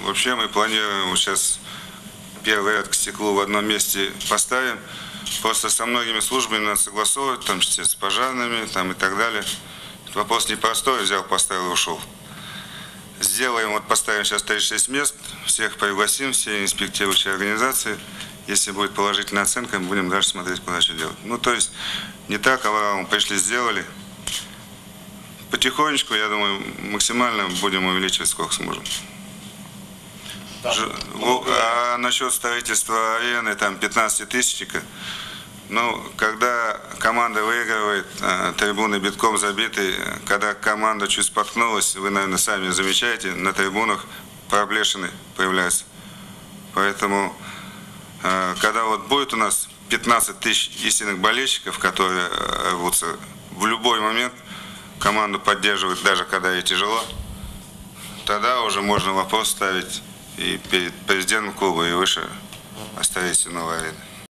Вообще мы планируем сейчас первый ряд к стеклу в одном месте поставим. Просто со многими службами надо согласовывать, в том числе с пожарными там, и так далее. Вопрос непростой, взял, поставил и ушел. Сделаем, вот поставим сейчас 36 мест, всех пригласим, все инспектирующие организации. Если будет положительная оценка, мы будем дальше смотреть, куда что делать. Ну, то есть, не так, а пришли, сделали. Потихонечку, я думаю, максимально будем увеличивать, сколько сможем. А насчет строительства арены, там 15-тысячника, ну, когда команда выигрывает, трибуны битком забиты, когда команда чуть споткнулась, вы, наверное, сами замечаете, на трибунах проплешины появляются. Поэтому, когда вот будет у нас 15 тысяч истинных болельщиков, которые рвутся, в любой момент команду поддерживают, даже когда ей тяжело, тогда уже можно вопрос ставить и перед президентом клуба, и выше о строительстве новой арены.